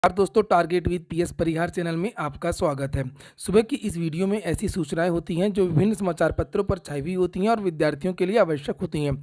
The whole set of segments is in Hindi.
नमस्कार दोस्तों, target with PS Parihar channel में आपका स्वागत है। सुबह की इस वीडियो में ऐसी सूचनाएं होती हैं जो विभिन्न समाचार पत्रों पर छाई हुई होती हैं और विद्यार्थियों के लिए आवश्यक होती हैं।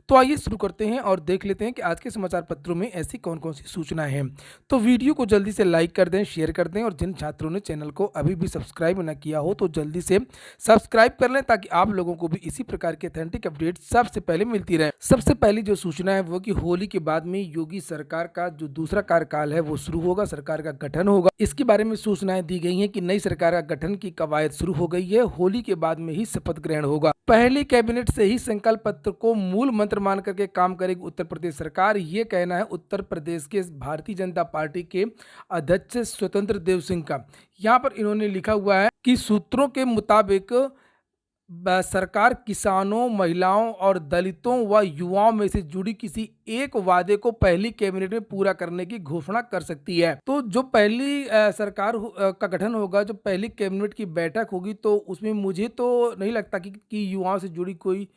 तो आइए शुरू करते हैं और देख लेते हैं कि आज के समाचार पत्रों में ऐसी कौन कौन सी सूचनाएं हैं। तो वीडियो को जल्दी से लाइक कर दें, शेयर कर दें और जिन छात्रों ने चैनल को अभी भी सब्सक्राइब न किया हो तो जल्दी से सब्सक्राइब कर लें ताकि आप लोगों को भी इसी प्रकार के अथेंटिक अपडेट सबसे पहले मिलती रहे। सबसे पहली जो सूचना है वो कि होली के बाद में योगी सरकार का जो दूसरा कार्यकाल है वो शुरू होगा, सरकार का गठन होगा। इसके बारे में सूचनाएं दी गई हैं कि नई सरकार का गठन की कवायद शुरू हो गई है। होली के बाद में ही शपथ ग्रहण होगा। पहली कैबिनेट से ही संकल्प पत्र को मूल मंत्र मान करके काम करेगी उत्तर प्रदेश सरकार, ये कहना है उत्तर प्रदेश के भारतीय जनता पार्टी के अध्यक्ष स्वतंत्र देव सिंह का। यहाँ पर इन्होंने लिखा हुआ है कि सूत्रों के मुताबिक सरकार किसानों, महिलाओं और दलितों व युवाओं में से जुड़ी किसी एक वादे को पहली कैबिनेट में पूरा करने की घोषणा कर सकती है। तो जो पहली सरकार का गठन होगा, जो पहली कैबिनेट की बैठक होगी, तो उसमें मुझे तो नहीं लगता कि युवाओं से जुड़ी कोई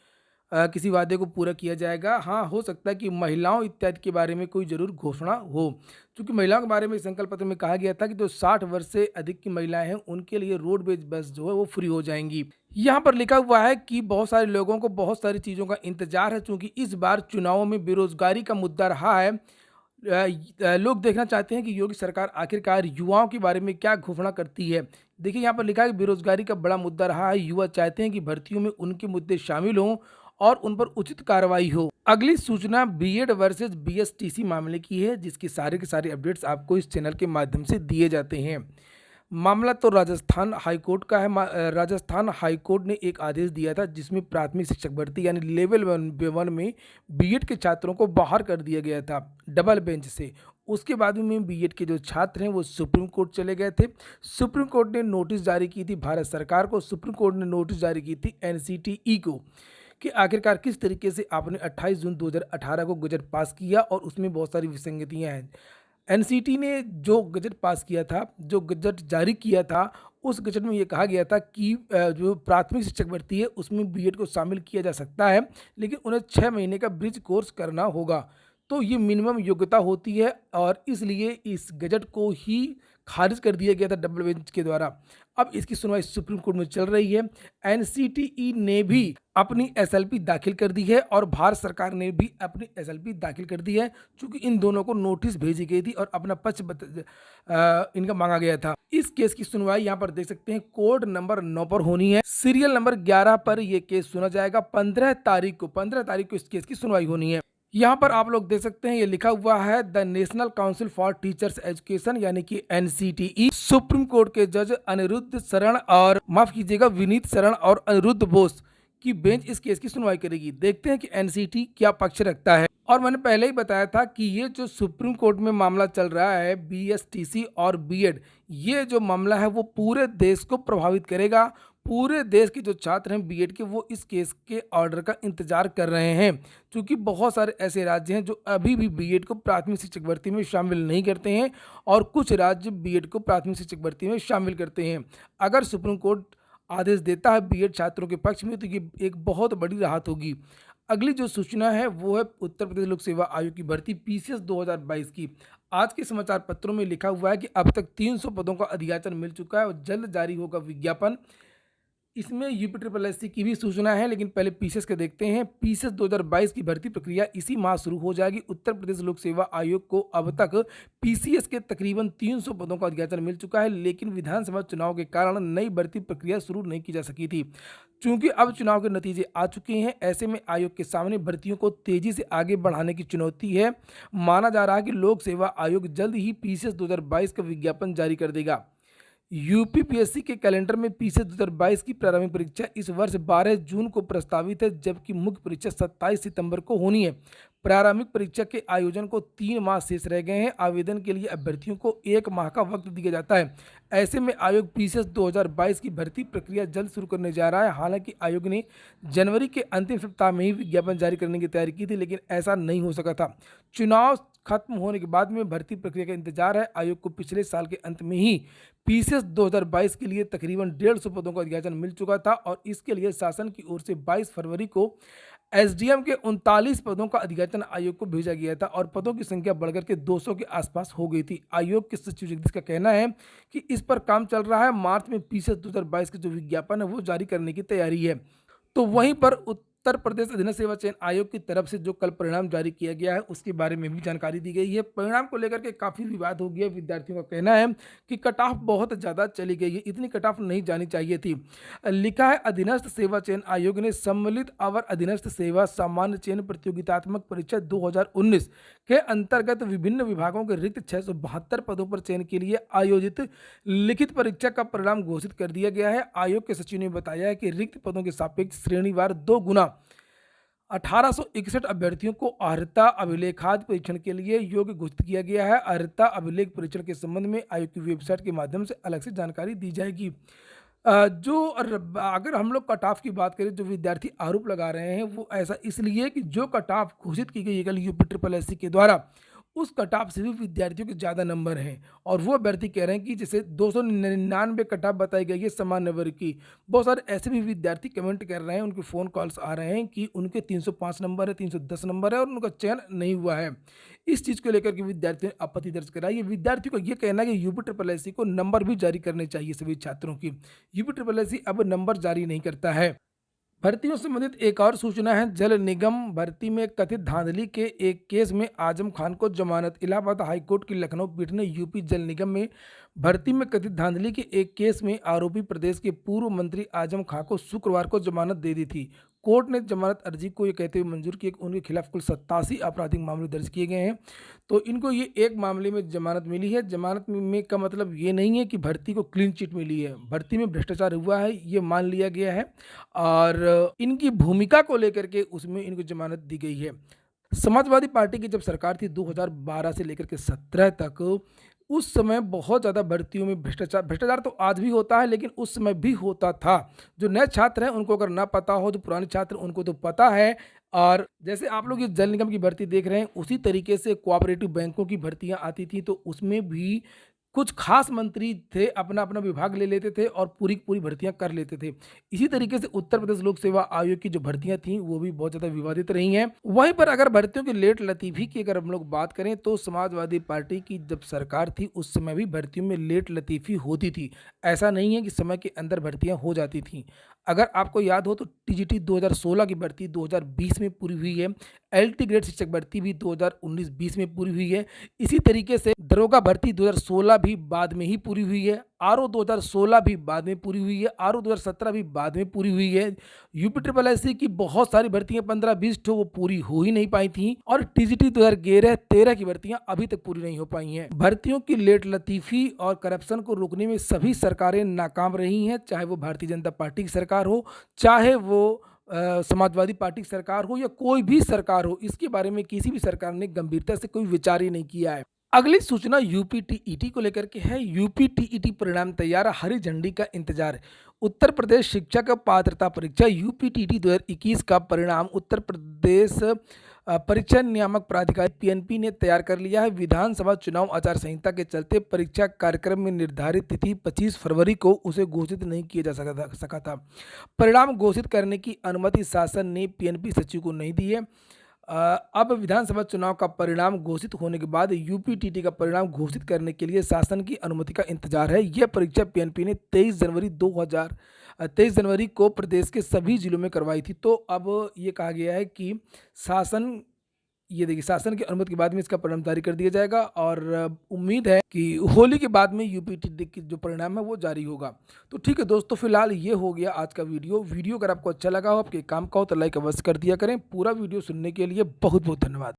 किसी वादे को पूरा किया जाएगा। हाँ, हो सकता है कि महिलाओं इत्यादि के बारे में कोई जरूर घोषणा हो, क्योंकि महिलाओं के बारे में संकल्प पत्र में कहा गया था कि जो 60 वर्ष से अधिक की महिलाएं हैं उनके लिए रोडवेज बस जो है वो फ्री हो जाएंगी। यहाँ पर लिखा हुआ है कि बहुत सारे लोगों को बहुत सारी चीज़ों का इंतजार है, क्योंकि इस बार चुनावों में बेरोजगारी का मुद्दा रहा है। लोग देखना चाहते हैं कि योगी सरकार आखिरकार युवाओं के बारे में क्या घोषणा करती है। देखिए, यहाँ पर लिखा है कि बेरोजगारी का बड़ा मुद्दा रहा है। युवा चाहते हैं कि भर्तियों में उनके मुद्दे शामिल हों और उन पर उचित कार्रवाई हो। अगली सूचना बीएड वर्सेस बीएसटीसी मामले की है, जिसके सारे के सारे अपडेट्स आपको इस चैनल के माध्यम से दिए जाते हैं। मामला तो राजस्थान हाईकोर्ट का है। राजस्थान हाईकोर्ट ने एक आदेश दिया था जिसमें प्राथमिक शिक्षक भर्ती यानी लेवल 1 में बीएड के छात्रों को बाहर कर दिया गया था डबल बेंच से। उसके बाद में बीएड के जो छात्र हैं वो सुप्रीम कोर्ट चले गए थे। सुप्रीम कोर्ट ने नोटिस जारी की थी भारत सरकार को। सुप्रीम कोर्ट ने नोटिस जारी की थी एनसीटीई को कि आखिरकार किस तरीके से आपने 28 जून 2018 को गजट पास किया और उसमें बहुत सारी विसंगतियां हैं। एनसीटी ने जो गजट पास किया था, जो गजट जारी किया था, उस गजट में ये कहा गया था कि जो प्राथमिक शिक्षक भर्ती है उसमें बीएड को शामिल किया जा सकता है, लेकिन उन्हें 6 महीने का ब्रिज कोर्स करना होगा। तो ये मिनिमम योग्यता होती है और इसलिए इस गजट को ही खारिज कर दिया गया था डबल बेंच के द्वारा। अब इसकी सुनवाई सुप्रीम कोर्ट में चल रही है। एनसीटीई ने भी अपनी एसएलपी दाखिल कर दी है और भारत सरकार ने भी अपनी एसएलपी दाखिल कर दी है, क्योंकि इन दोनों को नोटिस भेजी गई थी और अपना पक्ष इनका मांगा गया था। इस केस की सुनवाई यहाँ पर देख सकते हैं कोर्ट नंबर 9 पर होनी है। सीरियल नंबर 11 पर यह केस सुना जाएगा। 15 तारीख को इस केस की सुनवाई होनी है। यहाँ पर आप लोग देख सकते हैं, ये लिखा हुआ है the national council for teachers education यानी कि एनसीटीई सुप्रीम कोर्ट के जज अनिरुद्ध शरण और माफ कीजिएगा विनीत शरण और अनिरुद्ध बोस की बेंच इस केस की सुनवाई करेगी। देखते हैं कि एनसीटी क्या पक्ष रखता है। और मैंने पहले ही बताया था कि ये जो सुप्रीम कोर्ट में मामला चल रहा है बीएसटीसी और बीएड, ये जो मामला है वो पूरे देश को प्रभावित करेगा। पूरे देश के जो छात्र हैं बीएड के वो इस केस के ऑर्डर का इंतजार कर रहे हैं, क्योंकि बहुत सारे ऐसे राज्य हैं जो अभी भी बीएड को प्राथमिक शिक्षक भर्ती में शामिल नहीं करते हैं और कुछ राज्य बीएड को प्राथमिक शिक्षक भर्ती में शामिल करते हैं। अगर सुप्रीम कोर्ट आदेश देता है बीएड छात्रों के पक्ष में तो ये एक बहुत बड़ी राहत होगी। अगली जो सूचना है वो है उत्तर प्रदेश लोक सेवा आयोग की भर्ती पीसीएस 2022 की। आज के समाचार पत्रों में लिखा हुआ है कि अब तक 300 पदों का अधियाचन मिल चुका है और जल्द जारी होगा विज्ञापन। इसमें यूपी ट्रिपल एससी की भी सूचना है, लेकिन पहले पीसीएस के देखते हैं। पीसीएस 2022 की भर्ती प्रक्रिया इसी माह शुरू हो जाएगी। उत्तर प्रदेश लोक सेवा आयोग को अब तक पीसीएस के तकरीबन 300 पदों का अधियाचन मिल चुका है, लेकिन विधानसभा चुनाव के कारण नई भर्ती प्रक्रिया शुरू नहीं की जा सकी थी। चूंकि अब चुनाव के नतीजे आ चुके हैं, ऐसे में आयोग के सामने भर्तियों को तेजी से आगे बढ़ाने की चुनौती है। माना जा रहा है कि लोक सेवा आयोग जल्द ही पीसीएस 2022 का विज्ञापन जारी कर देगा। यूपीपीएससी के कैलेंडर में पीसीएस 2022 की प्रारंभिक परीक्षा इस वर्ष 12 जून को प्रस्तावित है, जबकि मुख्य परीक्षा 27 सितंबर को होनी है। प्रारंभिक परीक्षा के आयोजन को 3 माह शेष रह गए हैं। आवेदन के लिए अभ्यर्थियों को 1 माह का वक्त दिया जाता है। ऐसे में आयोग पीसीएस 2022 की भर्ती प्रक्रिया जल्द शुरू करने जा रहा है। हालांकि आयोग ने जनवरी के अंतिम सप्ताह में ही विज्ञापन जारी करने की तैयारी की थी, लेकिन ऐसा नहीं हो सका था। चुनाव खत्म होने के बाद में भर्ती प्रक्रिया का इंतजार है। आयोग को पिछले साल के अंत में ही पीसीएस 2022 के लिए तकरीबन 150 पदों का अधियाचन मिल चुका था और इसके लिए शासन की ओर से 22 फरवरी को एसडीएम के 39 पदों का अधियाचन आयोग को भेजा गया था और पदों की संख्या बढ़कर के 200 के आसपास हो गई थी। आयोग के सचिव जगदीश का कहना है कि इस पर काम चल रहा है। मार्च में 2022 का जो विज्ञापन है वो जारी करने की तैयारी है। तो वहीं पर उत्तर प्रदेश अधीनस्थ सेवा चयन आयोग की तरफ से जो कल परिणाम जारी किया गया है उसके बारे में भी जानकारी दी गई है। परिणाम को लेकर के काफ़ी विवाद हो गया। विद्यार्थियों का कहना है कि कट ऑफ बहुत ज़्यादा चली गई है, इतनी कट ऑफ नहीं जानी चाहिए थी। लिखा है, अधीनस्थ सेवा चयन आयोग ने सम्मिलित अवर अधीनस्थ सेवा सामान्य चयन प्रतियोगितात्मक परीक्षा 2019 के अंतर्गत विभिन्न विभागों के रिक्त 672 पदों पर चयन के लिए आयोजित लिखित परीक्षा का परिणाम घोषित कर दिया गया है। आयोग के सचिव ने बताया है कि रिक्त पदों के सापेक्ष श्रेणीवार 2 गुना 1861 अभ्यर्थियों को अर्हता अभिलेखादि परीक्षण के लिए योग्य घोषित किया गया है। अर्हता अभिलेख परीक्षण के संबंध में आयोग की वेबसाइट के माध्यम से अलग से जानकारी दी जाएगी। अगर हम लोग कट ऑफ की बात करें, जो विद्यार्थी आरोप लगा रहे हैं वो ऐसा इसलिए कि जो कट ऑफ घोषित की गई है कल यूपी ट्रिपल एससी के द्वारा, उस कट ऑफ से भी विद्यार्थियों के ज़्यादा नंबर हैं और वो अभ्यर्थी कह रहे हैं कि जैसे 299 कट ऑफ बताई गई है सामान्य वर्ग की। बहुत सारे ऐसे भी विद्यार्थी कमेंट कर रहे हैं, उनके फ़ोन कॉल्स आ रहे हैं कि उनके 305 नंबर है, 310 नंबर है और उनका चयन नहीं हुआ है। इस चीज़ को लेकर के विद्यार्थियों ने आपत्ति दर्ज कराई है। विद्यार्थियों का ये कहना है कि यूपी ट्रिपल एससी को नंबर भी जारी करने चाहिए सभी छात्रों की। यूपी ट्रिपल एससी अब नंबर जारी नहीं करता है। भर्तियों से संबंधित एक और सूचना है। जल निगम भर्ती में कथित धांधली के एक केस में आजम खान को जमानत। इलाहाबाद हाईकोर्ट की लखनऊ पीठ ने यूपी जल निगम में भर्ती में कथित धांधली के एक केस में आरोपी प्रदेश के पूर्व मंत्री आजम खान को शुक्रवार को जमानत दे दी थी। कोर्ट ने जमानत अर्जी को ये कहते हुए मंजूर किया कि उनके खिलाफ कुल 87 आपराधिक मामले दर्ज किए गए हैं। तो इनको ये एक मामले में जमानत मिली है। जमानत में का मतलब ये नहीं है कि भर्ती को क्लीन चिट मिली है। भर्ती में भ्रष्टाचार हुआ है ये मान लिया गया है और इनकी भूमिका को लेकर के उसमें इनको जमानत दी गई है। समाजवादी पार्टी की जब सरकार थी 2012 से लेकर के 17 तक, उस समय बहुत ज़्यादा भर्तियों में भ्रष्टाचार भ्रष्टाचार तो आज भी होता है लेकिन उस समय भी होता था। जो नए छात्र हैं उनको अगर ना पता हो, जो पुराने छात्र उनको तो पता है। और जैसे आप लोग ये जल निगम की भर्ती देख रहे हैं, उसी तरीके से कोऑपरेटिव बैंकों की भर्तियां आती थी, तो उसमें भी कुछ खास मंत्री थे, अपना अपना विभाग ले लेते थे और पूरी पूरी भर्तियां कर लेते थे। इसी तरीके से उत्तर प्रदेश लोक सेवा आयोग की जो भर्तियां थी वो भी बहुत ज़्यादा विवादित रही हैं। वहीं पर अगर भर्तियों की लेट लतीफ़ी की अगर हम लोग बात करें तो समाजवादी पार्टी की जब सरकार थी उस समय भी भर्तियों में लेट लतीफ़ी होती थी। ऐसा नहीं है कि समय के अंदर भर्तियां हो जाती थीं। अगर आपको याद हो तो टीजीटी 2016 की भर्ती 2020 में पूरी हुई है। एलटी ग्रेड शिक्षक भर्ती भी 2019-20 में पूरी हुई है। इसी तरीके से दरोगा भर्ती 2016 भी बाद में ही पूरी हुई है। आरओ 2016 भी बाद में पूरी हुई है। आरओ 2017 भी बाद में पूरी हुई है। यूपी ट्रिपल एससी की बहुत सारी भर्तियां 15-20 ठो वो पूरी हो ही नहीं पाई थी और टीजीटी 2011-13 की भर्तियां अभी तक पूरी नहीं हो पाई हैं। भर्तियों की लेट लतीफ़ी और करप्शन को रोकने में सभी सरकारें नाकाम रही हैं, चाहे वो भारतीय जनता पार्टी की सरकार हो, चाहे वो समाजवादी पार्टी की सरकार हो या कोई भी सरकार हो। इसके बारे में किसी भी सरकार ने गंभीरता से कोई विचार ही नहीं किया है। अगली सूचना यूपी टीईटी को लेकर के है। यूपी टीईटी परिणाम तैयार, हरी झंडी का इंतजार। उत्तर प्रदेश शिक्षक पात्रता परीक्षा यूपी टीईटी 2021 का परिणाम उत्तर प्रदेश परीक्षा नियामक प्राधिकारी पीएनपी ने तैयार कर लिया है। विधानसभा चुनाव आचार संहिता के चलते परीक्षा कार्यक्रम में निर्धारित तिथि 25 फरवरी को उसे घोषित नहीं किया जा सका था। परिणाम घोषित करने की अनुमति शासन ने पीएनपी सचिव को नहीं दी है। अब विधानसभा चुनाव का परिणाम घोषित होने के बाद यूपी टीटी का परिणाम घोषित करने के लिए शासन की अनुमति का इंतजार है। यह परीक्षा पीएनपी ने 23 जनवरी को प्रदेश के सभी जिलों में करवाई थी। तो अब ये कहा गया है कि शासन की अनुमति के बाद में इसका परिणाम जारी कर दिया जाएगा और उम्मीद है कि होली के बाद में यूपी टीटी की जो परिणाम है वो जारी होगा। तो ठीक है दोस्तों, फिलहाल ये हो गया आज का वीडियो अगर आपको अच्छा लगा हो, आपके काम का हो तो लाइक अवश्य कर दिया करें। पूरा वीडियो सुनने के लिए बहुत बहुत धन्यवाद।